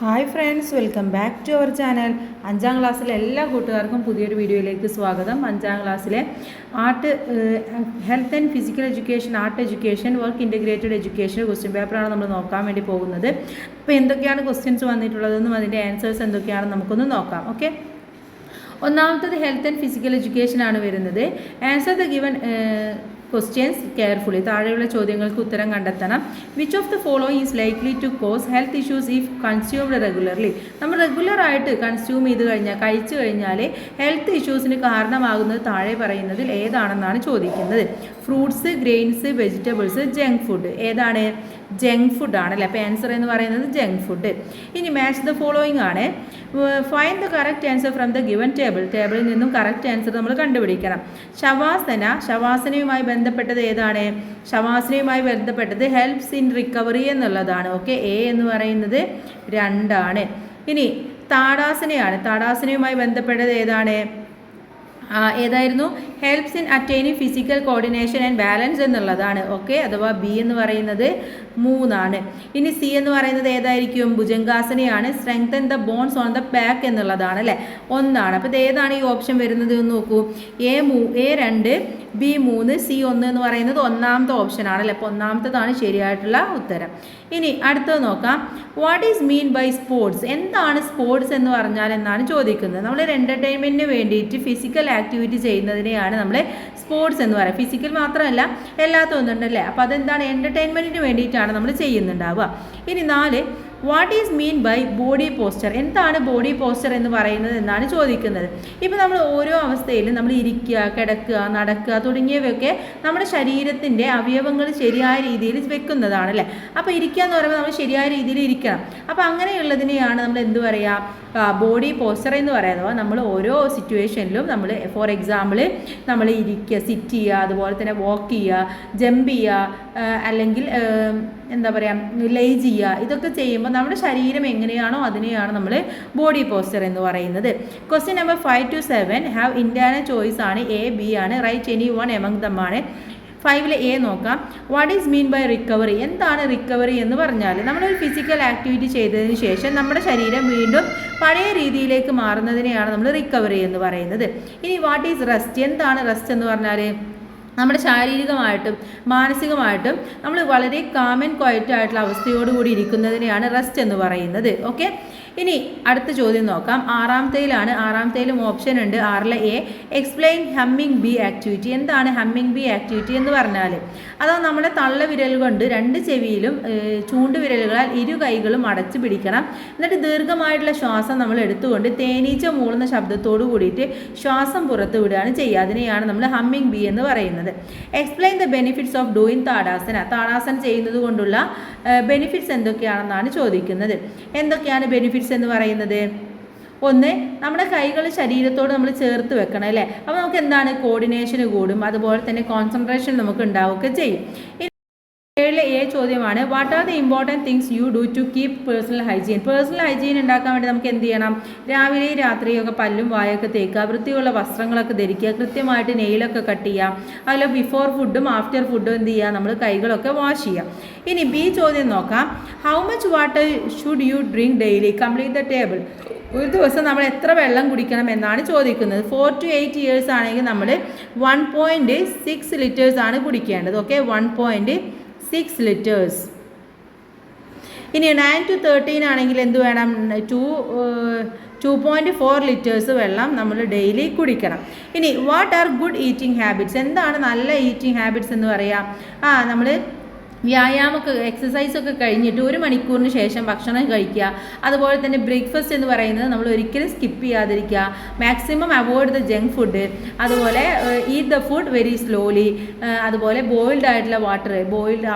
Hi friends, welcome back to our channel. 5ാം ക്ലാസ്സിലെ എല്ലാ കൂട്ടുകാർക്കും പുതിയൊരു വീഡിയോയിലേക്ക് സ്വാഗതം. 5ാം ക്ലാസ്സിലെ art, health and physical education, art education, work integrated education question പേപ്പറാണ് നമ്മൾ നോക്കാൻ വേണ്ടി പോകുന്നത്. അപ്പോൾ എന്തൊക്കെയാണ് ക്വസ്റ്റ്യൻസ് വന്നിട്ടുള്ളതെന്നും അതിൻ്റെ ആൻസേഴ്സ് എന്തൊക്കെയാണെന്ന് നമുക്കൊന്ന് നോക്കാം. ഓക്കെ, ഒന്നാമത്തത് ഹെൽത്ത് ആൻഡ് ഫിസിക്കൽ എഡ്യൂക്കേഷൻ ആണ് വരുന്നത്. Answer the given questions carefully. താഴെയുള്ള ചോദ്യങ്ങൾക്ക് ഉത്തരം കണ്ടെത്തണം. Which of the following is likely to cause health issues if consumed regularly. നമ്മൾ റെഗുലറായിട്ട് കൺസ്യൂം ചെയ്ത് കഴിഞ്ഞാൽ, കഴിച്ചു കഴിഞ്ഞാൽ ഹെൽത്ത് ഇഷ്യൂസിന് കാരണമാകുന്നത് താഴെ പറയുന്നതിൽ ഏതാണെന്നാണ് ചോദിക്കുന്നത്. Fruits, grains, vegetables, junk food. ഏതാണ്? ജങ്ക് ഫുഡ് ആണല്ലേ. അപ്പോൾ ആൻസർ എന്ന് പറയുന്നത് ജങ്ക് ഫുഡ്. ഇനി മാച്ച് ദ ഫോളോയിങ് ആണ്. Find the correct answer from the given table. ടേബിളിൽ നിന്നും കറക്റ്റ് ആൻസർ നമ്മൾ കണ്ടുപിടിക്കണം. ശവാസന, ശവാസനയുമായി ബന്ധപ്പെട്ടത് ഏതാണ്? ശവാസനയുമായി ബന്ധപ്പെട്ടത് ഹെൽപ്സ് ഇൻ റിക്കവറി എന്നുള്ളതാണ്. ഓക്കെ, എ എന്ന് പറയുന്നത് 2 ആണ്. ഇനി താടാസനയാണ്. താടാസനയുമായി ബന്ധപ്പെട്ടത് ഏതാണ്? ഏതായിരുന്നു? Helps in attaining physical coordination and balance എന്നുള്ളതാണ്. ഓക്കെ, അഥവാ ബി എന്ന് പറയുന്നത് 3 ആണ്. ഇനി സി എന്ന് പറയുന്നത് ഏതായിരിക്കും? ഭുജംഗാസനയാണ്. Strengthen the bones on the back എന്നുള്ളതാണ് അല്ലേ, 1 ആണ്. അപ്പോൾ ഇത് ഏതാണ് ഈ ഓപ്ഷൻ വരുന്നത് എന്ന് നോക്കൂ. എ 2, ബി 3, സി 1 എന്ന് പറയുന്നത് ഒന്നാമത്തെ ഓപ്ഷൻ ആണല്ലേ. അപ്പോൾ ഒന്നാമത്തേതാണ് ശരിയായിട്ടുള്ള ഉത്തരം. ഇനി അടുത്തത് നോക്കാം. What is mean by sports? എന്താണ് സ്പോർട്സ് എന്ന് പറഞ്ഞാൽ എന്നാണ് ചോദിക്കുന്നത്. നമ്മൾ ഒരു എൻ്റർടൈൻമെൻറ്റിന് വേണ്ടിയിട്ട് ഫിസിക്കൽ ആക്ടിവിറ്റി ചെയ്യുന്നതിനെയാണ് നമ്മൾ സ്പോർട്സ് എന്ന് പറയുക. ഫിസിക്കൽ മാത്രമല്ല, എല്ലാത്തും ഒന്നുണ്ടല്ലേ. അപ്പോൾ അതെന്താണ്? എൻ്റർടൈൻമെൻറ്റിന് വേണ്ടിയിട്ടാണ് നമ്മൾ ചെയ്യുന്നുണ്ടാവുക. ഇനി 4, what is mean by body posture? എന്താണ് ബോഡി പോസ്ചർ എന്ന് പറയുന്നത് എന്നാണ് ചോദിക്കുന്നത്. ഇപ്പോൾ നമ്മൾ ഓരോ അവസ്ഥയിലും നമ്മൾ ഇരിക്കുക, കിടക്കുക, നടക്കുക തുടങ്ങിയവയൊക്കെ നമ്മുടെ ശരീരത്തിൻ്റെ അവയവങ്ങൾ ശരിയായ രീതിയിൽ വെക്കുന്നതാണ് അല്ലേ. അപ്പോൾ ഇരിക്കുക എന്ന് പറയുമ്പോൾ നമ്മൾ ശരിയായ രീതിയിൽ ഇരിക്കണം. അപ്പോൾ അങ്ങനെയുള്ളതിനെയാണ് നമ്മൾ എന്ത് പറയുക? ബോഡി പോസ്ചർ എന്ന് പറയുന്നത്. നമ്മൾ ഓരോ സിറ്റുവേഷനിലും നമ്മൾ, ഫോർ എക്സാമ്പിൾ, നമ്മൾ ഇരിക്കുക, സിറ്റ് ചെയ്യുക, അതുപോലെ തന്നെ വാക്ക് ചെയ്യുക, ജമ്പ് ചെയ്യുക, അല്ലെങ്കിൽ എന്താ പറയുക, ലേ ചെയ്യുക, ഇതൊക്കെ ചെയ്യുമ്പോൾ നമ്മുടെ ശരീരം എങ്ങനെയാണോ അതിനെയാണ് നമ്മൾ ബോഡി പോസ്ചർ എന്ന് പറയുന്നത്. Question number 5 to 7 have internal choice ആണ്. എ, ബി ആണ്. Right any one among them ആണ്. 5 എ നോക്കാം. What is mean by recovery? എന്താണ് റിക്കവറി എന്ന് പറഞ്ഞാൽ നമ്മളൊരു ഫിസിക്കൽ ആക്ടിവിറ്റി ചെയ്തതിന് ശേഷം നമ്മുടെ ശരീരം വീണ്ടും പഴയ രീതിയിലേക്ക് മാറുന്നതിനെയാണ് നമ്മൾ റിക്കവറി എന്ന് പറയുന്നത്. ഇനി വാട്ട് ഈസ് റെസ്റ്റ്? എന്താണ് റെസ്റ്റ് എന്ന് പറഞ്ഞാൽ നമ്മുടെ ശാരീരികമായിട്ടും മാനസികമായിട്ടും നമ്മൾ വളരെ കാം ആൻഡ് ക്വയറ്റ് ആയിട്ടുള്ള അവസ്ഥയോടുകൂടി ഇരിക്കുന്നതിനെയാണ് റെസ്റ്റ് എന്ന് പറയുന്നത്. ഓക്കെ, ഇനി അടുത്ത ചോദ്യം നോക്കാം. 6ാമത്തേലും ഓപ്ഷൻ ഉണ്ട്. 6 A, explain humming B activity. എന്താണ് ഹമ്മിങ് ബി ആക്ടിവിറ്റി എന്ന് പറഞ്ഞാൽ? അതാ നമ്മുടെ തള്ളവിരൽ കൊണ്ട് 2 ചെവിയിലും ചൂണ്ടുവിരലുകളാൽ 2 കൈകളും അടച്ചു പിടിക്കണം. എന്നിട്ട് ദീർഘമായിട്ടുള്ള ശ്വാസം നമ്മൾ എടുത്തുകൊണ്ട് തേനീച്ച മൂളുന്ന ശബ്ദത്തോടു കൂടിയിട്ട് ശ്വാസം പുറത്തു വിടുകയാണ് ചെയ്യുക. അതിനെയാണ് നമ്മൾ ഹമ്മിങ് ബി എന്ന് പറയുന്നത്. Explain the benefits of doing Tadasana. Tadasana ചെയ്യുന്നത് കൊണ്ടുള്ള ബെനിഫിറ്റ്സ് എന്തൊക്കെയാണെന്നാണ് ചോദിക്കുന്നത്. എന്തൊക്കെയാണ് ബെനിഫിറ്റ്സ് എന്ന് പറയുന്നത്? 1, നമ്മുടെ കൈകൾ ശരീരത്തോട് നമ്മൾ ചേർത്ത് വെക്കണം അല്ലേ. അപ്പോൾ നമുക്ക് എന്താണ്? കോർഡിനേഷൻ കൂടും, അതുപോലെ തന്നെ കോൺസെൻട്രേഷൻ നമുക്ക് ഉണ്ടാവുകയൊക്കെ ചെയ്യും. 7 എ ചോദ്യമാണ്. What are the important things you do to keep personal hygiene? Personal hygiene ഉണ്ടാക്കാൻ വേണ്ടി നമുക്ക് എന്ത് ചെയ്യണം? രാവിലെയും രാത്രിയൊക്കെ പല്ലും വായൊക്കെ തേക്കുക, വൃത്തിയുള്ള വസ്ത്രങ്ങളൊക്കെ ധരിക്കുക, കൃത്യമായിട്ട് നെയിലൊക്കെ കട്ട് ചെയ്യുക, അതുപോലെ ബിഫോർ ഫുഡും ആഫ്റ്റർ ഫുഡും എന്ത് ചെയ്യുക? നമ്മൾ കൈകളൊക്കെ വാഷ് ചെയ്യുക. ഇനി ബി ചോദ്യം നോക്കാം. How much water should you drink daily? Complete the table. ഒരു ദിവസം നമ്മൾ എത്ര വെള്ളം കുടിക്കണം എന്നാണ് ചോദിക്കുന്നത്. 4 to 8 ഇയേഴ്സ് ആണെങ്കിൽ നമ്മൾ 1.6 ലിറ്റേഴ്സ് ആണ് കുടിക്കേണ്ടത്. Okay, 1.6 litres. ഇനി 9 to 13 ആണെങ്കിൽ എന്ത് വേണം? 2.4 ലിറ്റേഴ്സ് വെള്ളം നമ്മൾ ഡെയിലി കുടിക്കണം. ഇനി what are good eating habits? എന്താണ് നല്ല ഈറ്റിംഗ് ഹാബിറ്റ്സ് എന്ന് പറയാം? നമ്മൾ വ്യായാമമൊക്കെ, എക്സസൈസൊക്കെ കഴിഞ്ഞിട്ട് 1 മണിക്കൂറിന് ശേഷം ഭക്ഷണം കഴിക്കുക. അതുപോലെ തന്നെ ബ്രേക്ക്ഫാസ്റ്റ് എന്ന് പറയുന്നത് നമ്മൾ ഒരിക്കലും സ്കിപ്പ് ചെയ്യാതിരിക്കുക. Maximum avoid the junk food. അതുപോലെ eat the food very slowly. അതുപോലെ ബോയിൽഡ് ആയിട്ടുള്ള വാട്ടർ,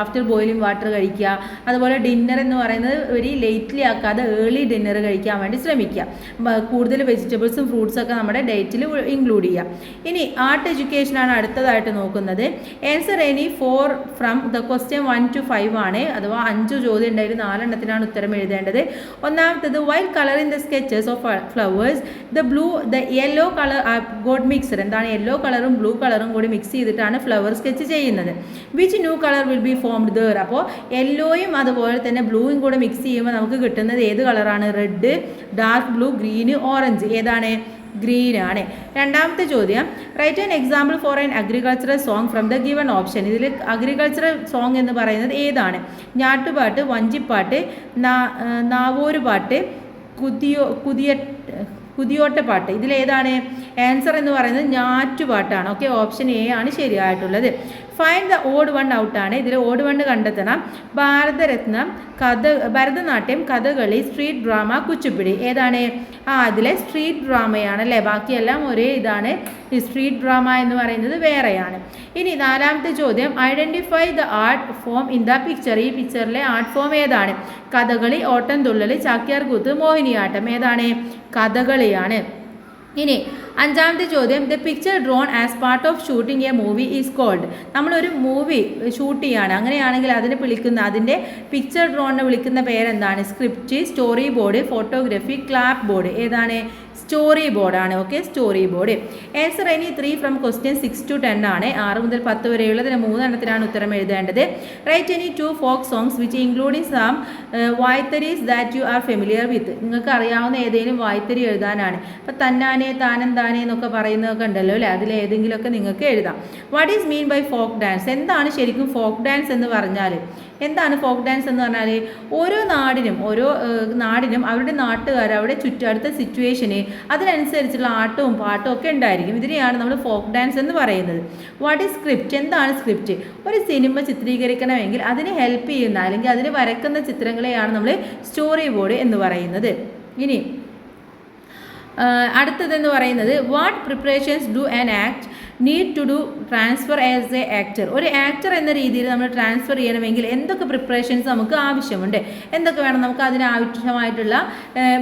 ആഫ്റ്റർ ബോയിലിംഗ് വാട്ടർ കഴിക്കുക. അതുപോലെ ഡിന്നർ എന്ന് പറയുന്നത് വെരി ലേറ്റ്ലി ആക്കാതെ ഏർലി ഡിന്നർ കഴിക്കാൻ വേണ്ടി ശ്രമിക്കുക. കൂടുതൽ വെജിറ്റബിൾസും ഫ്രൂട്ട്സൊക്കെ നമ്മുടെ ഡയറ്റിൽ ഇൻക്ലൂഡ് ചെയ്യുക. ഇനി ആർട്ട് എഡ്യൂക്കേഷനാണ് അടുത്തതായിട്ട് നോക്കുന്നത്. Answer any 4 from the question 1 to 5 ആണ്, അഥവാ 5 ചോദ്യം ഉണ്ടായിരുന്നു, 4 എണ്ണത്തിനാണ് ഉത്തരം എഴുതേണ്ടത്. ഒന്നാമത്തത് while colouring the sketches of flowers the yellow colour God mixed. എന്താണ് യെല്ലോ കളറും ബ്ലൂ കളറും കൂടി മിക്സ് ചെയ്തിട്ടാണ് ഫ്ലവർ സ്കെച്ച് ചെയ്യുന്നത്. Which new colour will be formed there. അപ്പോൾ യെല്ലോയും അതുപോലെ തന്നെ ബ്ലൂയും കൂടെ മിക്സ് ചെയ്യുമ്പോൾ നമുക്ക് കിട്ടുന്നത് ഏത് കളറാണ്? Red, dark blue, green, orange. ഏതാണ്? ഗ്രീൻ ആണ്. രണ്ടാമത്തെ ചോദ്യം write an example for an agricultural song from the given option. ഇതിൽ അഗ്രികൾച്ചറൽ സോങ് എന്ന് പറയുന്നത് ഏതാണ്? ഞാട്ടുപാട്ട്, വഞ്ചിപ്പാട്ട്, നാവൂരുപാട്ട്, കുതിയോട്ടപ്പാട്ട്. ഇതിലേതാണ്? ആൻസർ എന്ന് പറയുന്നത് ഞാറ്റുപാട്ടാണ്. ഓക്കെ, ഓപ്ഷൻ എ ആണ് ശരിയായിട്ടുള്ളത്. ഫൈൻഡ് ദ ഓഡ് വൺ ഔട്ടാണ്. ഇതിൽ ഓഡ് വൺ കണ്ടെത്തണം. Bharataratnam, Bharatanatyam, Kathakali, street drama, Kuchipudi. ഏതാണ്? അതിലെ സ്ട്രീറ്റ് ഡ്രാമയാണ് അല്ലേ. ബാക്കിയെല്ലാം ഒരേ ഇതാണ്. ഈ സ്ട്രീറ്റ് ഡ്രാമ എന്ന് പറയുന്നത് വേറെയാണ്. ഇനി നാലാമത്തെ ചോദ്യം identify the art form in the picture. ഈ പിക്ചറിലെ ആർട്ട് ഫോം ഏതാണ്? കഥകളി, ഓട്ടംതുള്ളൽ, ചാക്യാർകൂത്ത്, മോഹിനിയാട്ടം. ഏതാണ്? കഥകളിയാണ്. ഇനി അഞ്ചാമത്തെ ചോദ്യം the picture drawn as part of shooting a movie is called. നമ്മളൊരു മൂവി ഷൂട്ട് ചെയ്യാണ്, അങ്ങനെയാണെങ്കിൽ അതിൻ്റെ പിക്ചർ ഡ്രോണിനെ വിളിക്കുന്ന പേരെന്താണ്? Script, storyboard, photography, clap board. ഏതാണ്? സ്റ്റോറി ബോർഡാണ്. Okay, storyboard. Answer any 3 from question 6 to 10 ആണ്. 6 മുതൽ 10 വരെയുള്ളതിന് 3 എണ്ണത്തിനാണ് ഉത്തരം എഴുതേണ്ടത്. Write any 2 folk songs which including some vaytharis that you are familiar with. നിങ്ങൾക്ക് അറിയാവുന്ന ഏതെങ്കിലും വായ്ത്തരി എഴുതാനാണ്. ഇപ്പം തന്നാനെ, താനെന്താനെ എന്നൊക്കെ പറയുന്നതൊക്കെ ഉണ്ടല്ലോ അല്ലേ, അതിലേതെങ്കിലുമൊക്കെ നിങ്ങൾക്ക് എഴുതാം. What is mean by folk dance. എന്താണ് ശരിക്കും ഫോക്ക് ഡാൻസ് എന്ന് പറഞ്ഞാൽ? എന്താണ് ഫോക്ക് ഡാൻസ് എന്ന് പറഞ്ഞാൽ? ഓരോ നാടിനും അവരുടെ നാട്ടുകാർ, അവരുടെ ചുറ്റടുത്ത സിറ്റുവേഷന് അതിനനുസരിച്ചുള്ള ആട്ടവും പാട്ടും ഒക്കെ ഉണ്ടായിരിക്കും. ഇതിനെയാണ് നമ്മൾ ഫോക്ക് ഡാൻസ് എന്ന് പറയുന്നത്. What is script. എന്താണ് സ്ക്രിപ്റ്റ്? ഒരു സിനിമ ചിത്രീകരിക്കണമെങ്കിൽ അതിന് ഹെൽപ്പ് ചെയ്യുന്ന അല്ലെങ്കിൽ അതിന് വരക്കുന്ന ചിത്രങ്ങളെയാണ് നമ്മൾ സ്റ്റോറി ബോർഡ് എന്ന് പറയുന്നത്. ഇനി അടുത്തതെന്ന് പറയുന്നത് what preparations do an act need to do transfer as a actor. ഒരു ആക്ടർ എന്ന രീതിയിൽ നമ്മൾ ട്രാൻസ്ഫർ ചെയ്യണമെങ്കിൽ എന്തൊക്കെ പ്രിപ്പറേഷൻസ് നമുക്ക് ആവശ്യമുണ്ട്? എന്തൊക്കെ വേണം? നമുക്ക് അതിനാവശ്യമായിട്ടുള്ള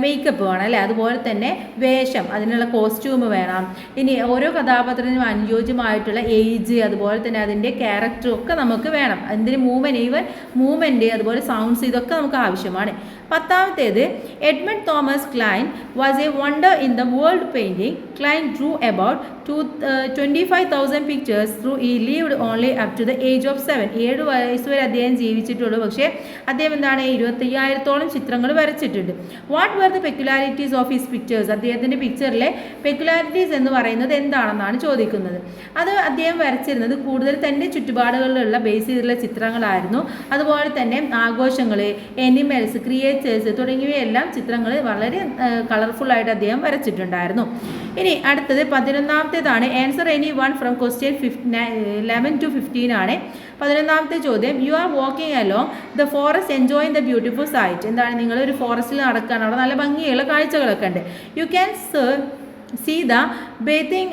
മേക്കപ്പ് വേണം അല്ലേ, അതുപോലെ തന്നെ വേഷം, അതിനുള്ള കോസ്റ്റ്യൂം വേണം. ഇനി ഓരോ കഥാപാത്രത്തിനും അനുയോജ്യമായിട്ടുള്ള ഏജ്, അതുപോലെ തന്നെ അതിൻ്റെ ക്യാരക്ടറും ഒക്കെ നമുക്ക് വേണം. അതിൻ്റെ മൂവ്മെൻറ്റ്, അതുപോലെ സൗണ്ട്സ്, ഇതൊക്കെ നമുക്ക് ആവശ്യമാണ്. പത്താമത്തേത് Edmund Thomas Clint was a wonder in the world painting. Clint drew about 25,000 pictures through he lived only up to the age of 7. 7 വയസ്സ് വരെ അദ്ദേഹം ജീവിച്ചിട്ടുള്ളൂ. പക്ഷേ അദ്ദേഹം എന്താണ് 25,000-ഓളം ചിത്രങ്ങൾ വരച്ചിട്ടുണ്ട്. What were the peculiarities of his pictures. അദ്ദേഹത്തിൻ്റെ പിക്ചറിലെ പെക്യുലാരിറ്റീസ് എന്ന് പറയുന്നത് എന്താണെന്നാണ് ചോദിക്കുന്നത്. അത് അദ്ദേഹം വരച്ചിരുന്നത് കൂടുതൽ തൻ്റെ ചുറ്റുപാടുകളിലുള്ള ബേസ് ചെയ്തിട്ടുള്ള ചിത്രങ്ങളായിരുന്നു. അതുപോലെ തന്നെ ആഘോഷങ്ങൾ, എനിമൽസ്, ക്രിയേച്ചേഴ്സ് തുടങ്ങിയവയെല്ലാം ചിത്രങ്ങൾ വളരെ കളർഫുള്ളായിട്ട് അദ്ദേഹം വരച്ചിട്ടുണ്ടായിരുന്നു. ഇനി അടുത്തത് 11ാമത്തേതാണ് answer any 1 from question 11 to 15 ആണ്. 11ാമത്തെ ചോദ്യം you are walking along the forest enjoying the beautiful sight. എന്താണ്? നിങ്ങൾ ഒരു ഫോറസ്റ്റിൽ നടക്കുകയാണ്, അവിടെ നല്ല ഭംഗിയുള്ള കാഴ്ചകളൊക്കെ ഉണ്ട്. You can see the bathing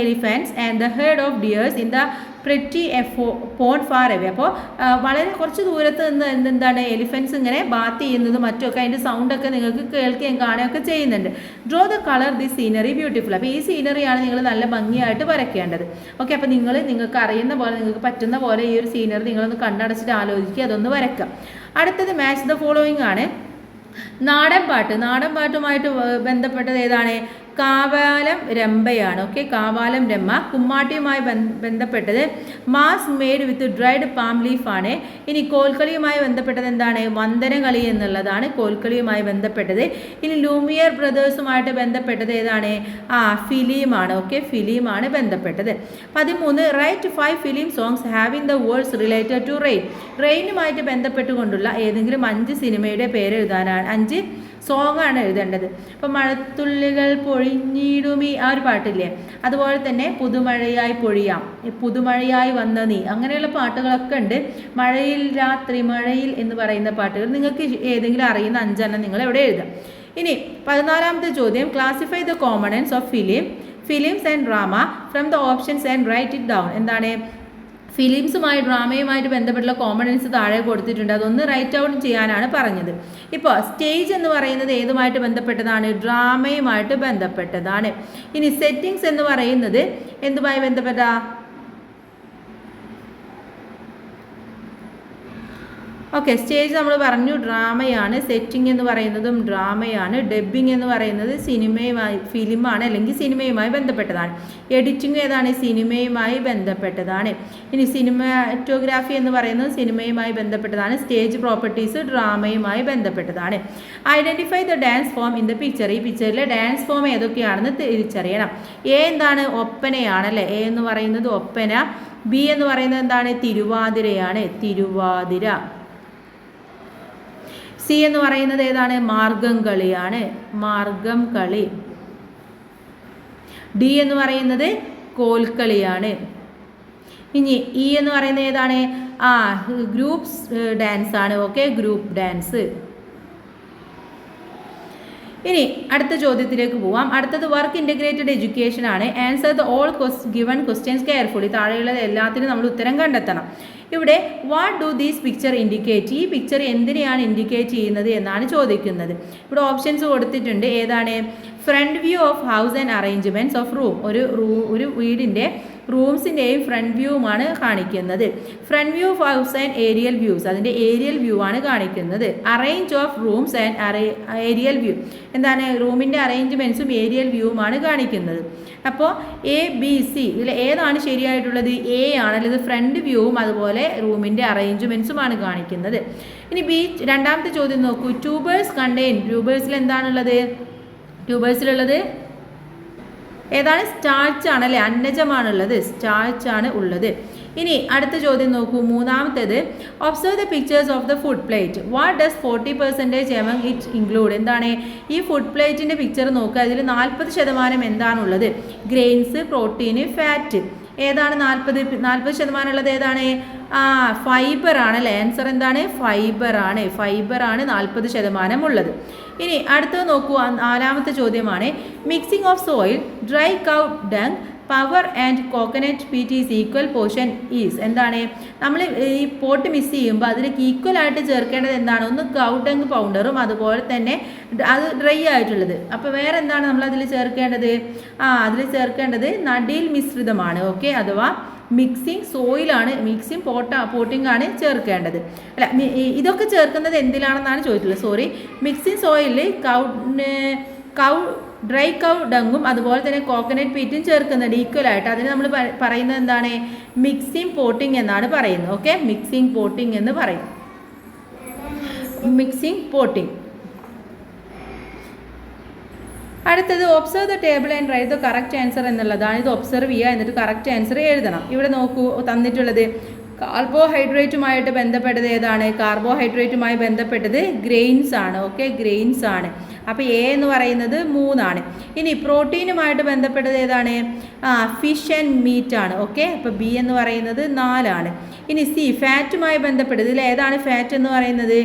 elephants and the herd of deers in the pretty pond far away. അപ്പോൾ വളരെ കുറച്ച് ദൂരത്ത് നിന്ന് എന്താണ് എലിഫൻസ് ഇങ്ങനെ ബാത്ത് ചെയ്യുന്നതും മറ്റുമൊക്കെ അതിൻ്റെ സൗണ്ടൊക്കെ നിങ്ങൾക്ക് കേൾക്കുകയും കാണുകയൊക്കെ ചെയ്യുന്നുണ്ട്. Draw the colour the scenery beautiful. അപ്പോൾ ഈ സീനറിയാണ് നിങ്ങൾ നല്ല ഭംഗിയായിട്ട് വരയ്ക്കേണ്ടത്. ഓക്കെ, അപ്പോൾ നിങ്ങൾക്ക് അറിയുന്ന പോലെ, നിങ്ങൾക്ക് പറ്റുന്ന പോലെ ഈ ഒരു സീനറി നിങ്ങളൊന്ന് കണ്ണടച്ചിട്ട് ആലോചിക്കുക, അതൊന്ന് വരയ്ക്കാം. അടുത്തത് മാച്ച് ദ ഫോളോയിങ് ആണ്. നാടൻപാട്ടുമായിട്ട് ബന്ധപ്പെട്ടത് ഏതാണ്? കാവാലം രംഭയാണ്. ഓക്കെ, കാവാലം രംഭ. കുമ്മാട്ടിയുമായി ബന്ധപ്പെട്ടത് mass made with dried palm leaf ആണ്. ഇനി കോൽക്കളിയുമായി ബന്ധപ്പെട്ടത് എന്താണ്? വന്ദനകളി എന്നുള്ളതാണ് കോൽക്കളിയുമായി ബന്ധപ്പെട്ടത്. ഇനി ലൂമിയർ ബ്രദേഴ്സുമായിട്ട് ബന്ധപ്പെട്ടത് ഏതാണ്? ഫിലിമാണ്. ഓക്കെ, ഫിലിമാണ് ബന്ധപ്പെട്ടത്. 13 write 5 film songs having the words related to rain. റെയിനുമായിട്ട് ബന്ധപ്പെട്ടുകൊണ്ടുള്ള ഏതെങ്കിലും 5 സിനിമയുടെ പേര് എഴുതാനാണ്, 5 സോങ്ങാണ് എഴുതേണ്ടത്. ഇപ്പം മഴത്തുള്ളികൾ പൊഴിഞ്ഞിടുമി, ആ ഒരു പാട്ടില്ലേ, അതുപോലെ തന്നെ പുതുമഴയായി പൊഴിയാം, പുതുമഴയായി വന്ന നീ, അങ്ങനെയുള്ള പാട്ടുകളൊക്കെ ഉണ്ട്. മഴയിൽ രാത്രി മഴയിൽ എന്ന് പറയുന്ന പാട്ടുകൾ. നിങ്ങൾക്ക് ഏതെങ്കിലും അറിയുന്ന 5 എണ്ണം നിങ്ങൾ എവിടെ എഴുതാം. ഇനി 14ാമത്തെ ചോദ്യം classify the components of films and drama from the options and write it down. എന്താണ്? ഫിലിംസുമായി ഡ്രാമയുമായിട്ട് ബന്ധപ്പെട്ടുള്ള കോമ്പണൻസ് താഴെ കൊടുത്തിട്ടുണ്ട്, അതൊന്ന് റൈറ്റ് ഔട്ട് ചെയ്യാനാണ് പറഞ്ഞത്. ഇപ്പോൾ സ്റ്റേജ് എന്ന് പറയുന്നത് ഏതുമായിട്ട് ബന്ധപ്പെട്ടതാണ്? ഡ്രാമയുമായിട്ട് ബന്ധപ്പെട്ടതാണ്. ഇനി സെറ്റിങ്സ് എന്ന് പറയുന്നത് എന്തുമായി ബന്ധപ്പെട്ട? ഓക്കെ, സ്റ്റേജ് നമ്മൾ പറഞ്ഞു ഡ്രാമയാണ്, സെറ്റിംഗ് എന്ന് പറയുന്നതും ഡ്രാമയാണ്, ഡബ്ബിംഗ് എന്ന് പറയുന്നത് ഫിലിമാണ് അല്ലെങ്കിൽ സിനിമയുമായി ബന്ധപ്പെട്ടതാണ്, എഡിറ്റിംഗ് ഏതാണ് സിനിമയുമായി ബന്ധപ്പെട്ടതാണ്, ഇനി സിനിമാറ്റോഗ്രാഫി എന്ന് പറയുന്നത് സിനിമയുമായി ബന്ധപ്പെട്ടതാണ്, സ്റ്റേജ് പ്രോപ്പർട്ടീസ് ഡ്രാമയുമായി ബന്ധപ്പെട്ടതാണ്. Identify the dance form in the picture, ഈ പിക്ചറിലെ ഡാൻസ് ഫോം ഏതൊക്കെയാണെന്ന് തിരിച്ചറിയണം. എ എന്താണ് ഒപ്പനയാണല്ലേ, എ എന്ന് പറയുന്നത് ഒപ്പന, ബി എന്ന് പറയുന്നത് എന്താണ് തിരുവാതിരയാണ്, തിരുവാതിര, സി എന്ന് പറയുന്നത് ഏതാണ് മാർഗം കളിയാണ്, മാർഗം കളി, ഡി എന്ന് പറയുന്നത് കോൽക്കളിയാണ്. ഇനി ഇ എന്ന് പറയുന്നത് ഏതാണ് ഗ്രൂപ്പ്സ് ഡാൻസ് ആണ്. Okay, group dance. ഇനി അടുത്ത ചോദ്യത്തിലേക്ക് പോവാം. അടുത്തത് വർക്ക് ഇൻ്റഗ്രേറ്റഡ് എഡ്യൂക്കേഷൻ ആണ്. Answer the all given questions carefully, താഴെയുള്ളത് എല്ലാത്തിനും നമ്മൾ ഉത്തരം കണ്ടെത്തണം. ഇവിടെ what do these picture indicate, ഈ പിക്ചർ എന്തിനെയാണ് ഇൻഡിക്കേറ്റ് ചെയ്യുന്നത് എന്നാണ് ചോദിക്കുന്നത്. ഇവിടെ ഓപ്ഷൻസ് കൊടുത്തിട്ടുണ്ട്. ഏതാണ് front view of house and arrangements of room, ഒരു വീടിൻ്റെ റൂംസിൻ്റെയും ഫ്രണ്ട് വ്യൂവുമാണ് കാണിക്കുന്നത്. Front view of house and aerial views, അതിൻ്റെ ഏരിയൽ വ്യൂ ആണ് കാണിക്കുന്നത്. Arrange of rooms and aerial view, എന്താണ് റൂമിൻ്റെ അറേഞ്ച്മെൻറ്റ്സും ഏരിയൽ വ്യൂവുമാണ് കാണിക്കുന്നത്. അപ്പോൾ എ ബി സി ഇതിൽ ഏതാണ് ശരിയായിട്ടുള്ളത്? എ ആണല്ലോ, ഇത് ഫ്രണ്ട് വ്യൂവും അതുപോലെ റൂമിൻ്റെ അറേഞ്ച്മെൻറ്റ്സുമാണ് കാണിക്കുന്നത്. ഇനി ബി രണ്ടാമത്തെ ചോദ്യം നോക്കൂ. ട്യൂബേഴ്സ് കണ്ടെയ്ൻ, ട്യൂബേഴ്സിൽ എന്താണുള്ളത്? ട്യൂബേഴ്സിലുള്ളത് ഏതാണ്? സ്റ്റാർച്ച് ആണല്ലേ, അന്നജമാണുള്ളത്, സ്റ്റാർച്ച് ആണ് ഉള്ളത്. ഇനി അടുത്ത ചോദ്യം നോക്കൂ, മൂന്നാമത്തേത്. Observe the pictures of the food plate, what does 40% among it include, എന്താണ് ഈ ഫുഡ് പ്ലേറ്റിൻ്റെ പിക്ചർ നോക്കുക, അതിൽ 40% എന്താണുള്ളത്? Grains, protein, fat. ഏതാണ് 40% ഉള്ളത്? ഏതാണ്? ഫൈബർ ആണല്ലേ. ആൻസർ എന്താണ്? ഫൈബർ ആണ്. ഫൈബറാണ് 40% ഉള്ളത്. ഇനി അടുത്തത് നോക്കൂ, നാലാമത്തെ ചോദ്യമാണ്. Mixing of soil, dry cow dung, power and coconut peat is equal portion is, എന്താണ് നമ്മൾ ഈ പോട്ട് മിക്സ് ചെയ്യുമ്പോൾ അതിലേക്ക് ഈക്വലായിട്ട് ചേർക്കേണ്ടത് എന്താണ്? ഒന്ന് കൗ ഡങ് പൗഡറും അതുപോലെ തന്നെ അത് ഡ്രൈ ആയിട്ടുള്ളത്. അപ്പോൾ വേറെ എന്താണ് നമ്മൾ അതിൽ ചേർക്കേണ്ടത്? അതിൽ ചേർക്കേണ്ടത് നടീൽ മിശ്രിതമാണ്. ഓക്കെ, അഥവാ മിക്സിങ് സോയിലാണ്, മിക്സിങ് പോട്ടിംഗ് ആണ് ചേർക്കേണ്ടത്. അല്ല, ഇതൊക്കെ ചേർക്കുന്നത് എന്തിലാണെന്നാണ് ചോദിച്ചിട്ടുള്ളത്. സോറി, മിക്സിങ് സോയിലിൽ ഡ്രൈ കൗ ഡങ്ങും അതുപോലെ തന്നെ കോക്കനട്ട് പീറ്റും ചേർക്കുന്നുണ്ട് ഈക്വലായിട്ട്. അതിന് നമ്മൾ പറയുന്നത് എന്താണ്? മിക്സിങ് പോട്ടിംഗ് എന്നാണ് പറയുന്നത്. ഓക്കെ, മിക്സിങ് പോട്ടിംഗ് എന്ന് പറയും. Mixing potting. അടുത്തത് observe the table and write the correct answer എന്നുള്ളതാണ്. ഇത് ഒബ്സർവ് ചെയ്യുക, എന്നിട്ട് കറക്റ്റ് ആൻസർ എഴുതണം. ഇവിടെ നോക്കൂ, തന്നിട്ടുള്ളത് കാർബോഹൈഡ്രേറ്റുമായിട്ട് ബന്ധപ്പെട്ടത് ഏതാണ്? കാർബോഹൈഡ്രേറ്റുമായി ബന്ധപ്പെട്ടത് ഗ്രെയിൻസ് ആണ്. ഓക്കെ, ഗ്രെയിൻസ് ആണ്. അപ്പോൾ എ എന്ന് പറയുന്നത് 3 ആണ്. ഇനി പ്രോട്ടീനുമായിട്ട് ബന്ധപ്പെട്ടത് ഏതാണ്? ഫിഷ് ആൻഡ് മീറ്റ് ആണ്. ഓക്കെ, അപ്പോൾ ബി എന്ന് പറയുന്നത് 4 ആണ്. ഇനി സി ഫാറ്റുമായി ബന്ധപ്പെട്ടത്, ഇതിൽ ഏതാണ് ഫാറ്റ് എന്ന് പറയുന്നത്?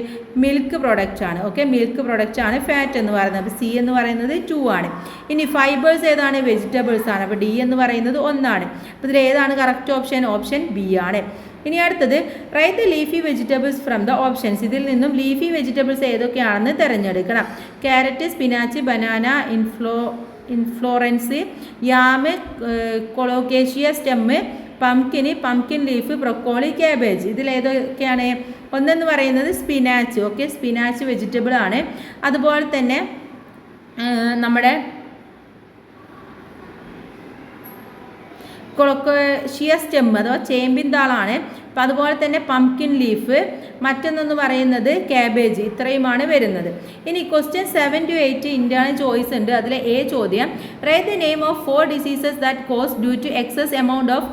മിൽക്ക് പ്രൊഡക്റ്റ് ആണ്. ഓക്കെ, മിൽക്ക് പ്രൊഡക്റ്റ് ആണ് ഫാറ്റ് എന്ന് പറയുന്നത്. അപ്പോൾ സി എന്ന് പറയുന്നത് 2 ആണ്. ഇനി ഫൈബേഴ്സ് ഏതാണ്? വെജിറ്റബിൾസ് ആണ്. അപ്പോൾ ഡി എന്ന് പറയുന്നത് 1 ആണ്. അപ്പോൾ ഇതിൽ ഏതാണ് കറക്റ്റ് ഓപ്ഷൻ? ഓപ്ഷൻ ബി ആണ്. ഇനി അടുത്തത് write the leafy vegetables from the options, ഇതിൽ നിന്നും ലീഫി വെജിറ്റബിൾസ് ഏതൊക്കെയാണെന്ന് തിരഞ്ഞെടുക്കണം. Carrot, spinach, banana, inflorescence, yam, colocasia stem, pumpkin leaf, broccoli, cabbage. ഇതിൽ ഏതൊക്കെയാണ്? ഒന്നെന്ന് പറയുന്നത് സ്പിനാച്ച്. ഓക്കെ, സ്പിനാച്ച് വെജിറ്റബിൾ ആണ്. അതുപോലെ തന്നെ നമ്മുടെ കൊളോക്കേഷ്യ സ്റ്റെം അഥവാ ചേമ്പിൻതാളാണ്. അപ്പോൾ അതുപോലെ തന്നെ പംകിൻ ലീഫ്, മറ്റൊന്നെന്ന് പറയുന്നത് ക്യാബേജ്. ഇത്രയുമാണ് വരുന്നത്. ഇനി ക്വസ്റ്റ്യൻ 7 to 8 ഇന്റേണൽ ചോയ്സ് ഉണ്ട്. അതിലെ എ ചോദ്യം, write the name of 4 diseases that cause due to excess amount of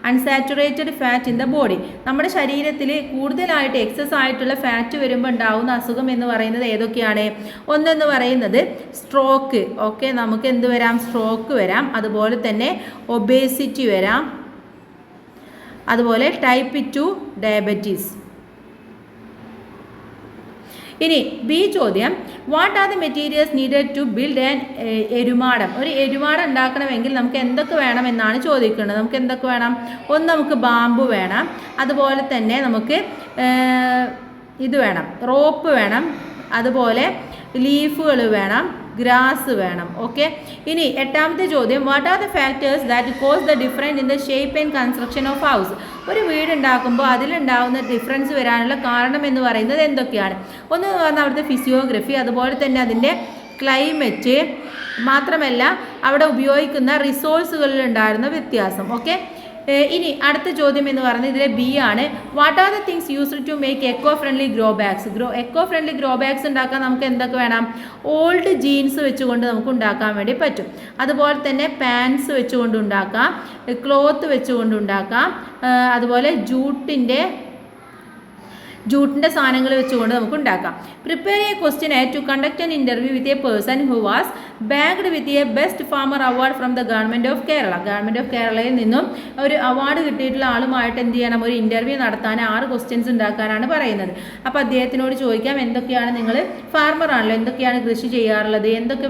unsaturated fat in the body. നമ്മുടെ ശരീരത്തിൽ കൂടുതലായിട്ട് എക്സസ് ആയിട്ടുള്ള ഫാറ്റ് വരുമ്പോൾ ഉണ്ടാകുന്ന അസുഖം എന്ന് പറയുന്നത് ഏതൊക്കെയാണ്? ഒന്നെന്ന് പറയുന്നത് സ്ട്രോക്ക്. ഓക്കെ, നമുക്ക് എന്ത് വരാം? സ്ട്രോക്ക് വരാം. അതുപോലെ തന്നെ ഒബേസിറ്റി വരാം. അതുപോലെ ടൈപ്പ് 2 ഡയബറ്റീസ്. ഇനി ബി ചോദ്യം, what are the materials needed to build an erumadam. ഒരു എരുമാടം ഉണ്ടാക്കണമെങ്കിൽ നമുക്ക് എന്തൊക്കെ വേണം എന്നാണ് ചോദിക്കുന്നത്. നമുക്ക് എന്തൊക്കെ വേണം? ഒന്ന് നമുക്ക് ബാമ്പു വേണം. അതുപോലെ തന്നെ നമുക്ക് ഇത് വേണം, റോപ്പ് വേണം. അതുപോലെ ലീഫുകൾ വേണം. ഗ്രാസ് വേണം. ഓക്കെ, ഇനി എട്ടാമത്തെ ചോദ്യം, what are the factors that cause the difference in the shape and construction of house? ഒരു വീട് ഉണ്ടാക്കുമ്പോൾ അതിലുണ്ടാകുന്ന ഡിഫറൻസ് വരാനുള്ള കാരണം എന്ന് പറയുന്നത് എന്തൊക്കെയാണ്? ഒന്ന് പറഞ്ഞാൽ അവിടുത്തെ ഫിസിയോഗ്രഫി, അതുപോലെ തന്നെ അതിൻ്റെ ക്ലൈമറ്റ്, മാത്രമല്ല അവിടെ ഉപയോഗിക്കുന്ന റിസോഴ്സുകളിൽ ഉണ്ടായിരുന്ന വ്യത്യാസം. ഓക്കെ, ഇനി അടുത്ത ചോദ്യം എന്ന് പറയുന്നത് ഇതിലെ ബി ആണ്. What are the things used to make eco friendly grow bags? Eco friendly grow bags ഉണ്ടാക്കാൻ നമുക്ക് എന്തൊക്കെ വേണം? ഓൾഡ് ജീൻസ് വെച്ചുകൊണ്ട് നമുക്ക് ഉണ്ടാക്കാൻ വേണ്ടി പറ്റും. അതുപോലെ തന്നെ പാൻസ് വെച്ചുകൊണ്ട് ഉണ്ടാക്കാം, ക്ലോത്ത് വെച്ചുകൊണ്ട് ഉണ്ടാക്കാം, അതുപോലെ ജൂട്ടിൻ്റെ സാധനങ്ങൾ വെച്ചുകൊണ്ട് നമുക്ക് ഉണ്ടാക്കാം. Prepare a question to conduct an interview with a person who was bagged with a best farmer award from the government of Kerala. Government of കേരളയിൽ നിന്നും ഒരു അവാർഡ് കിട്ടിയിട്ടുള്ള ആളുമായിട്ട് എന്ത് ചെയ്യണം? ഒരു ഇൻ്റർവ്യൂ നടത്താൻ 6 ക്വസ്റ്റ്യൻസ് ഉണ്ടാക്കാനാണ് പറയുന്നത്. അപ്പോൾ അദ്ദേഹത്തിനോട് ചോദിക്കാം, എന്തൊക്കെയാണ് നിങ്ങൾ ഫാർമർ ആണല്ലോ, എന്തൊക്കെയാണ് കൃഷി ചെയ്യാറുള്ളത്, എന്തൊക്കെ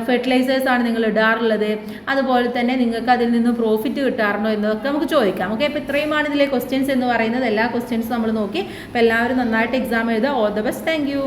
ഫെർട്ടിലൈസേഴ്സാണ് നിങ്ങൾ ഇടാറുള്ളത്, അതുപോലെ തന്നെ നിങ്ങൾക്ക് അതിൽ നിന്ന് പ്രോഫിറ്റ് കിട്ടാറുണ്ടോ എന്നതൊക്കെ നമുക്ക് ചോദിക്കാം. ഓക്കെ, അപ്പോൾ ഇത്രയുമാണ് ഇതിലെ ക്വസ്റ്റ്യൻസ് എന്ന് പറയുന്നത്. എല്ലാ ക്വസ്റ്റ്യൻസും നമ്മൾ നോക്കി. അപ്പോൾ എല്ലാവരും നന്നായിട്ട് എക്സാം എഴുതുക. All the best. Thank you.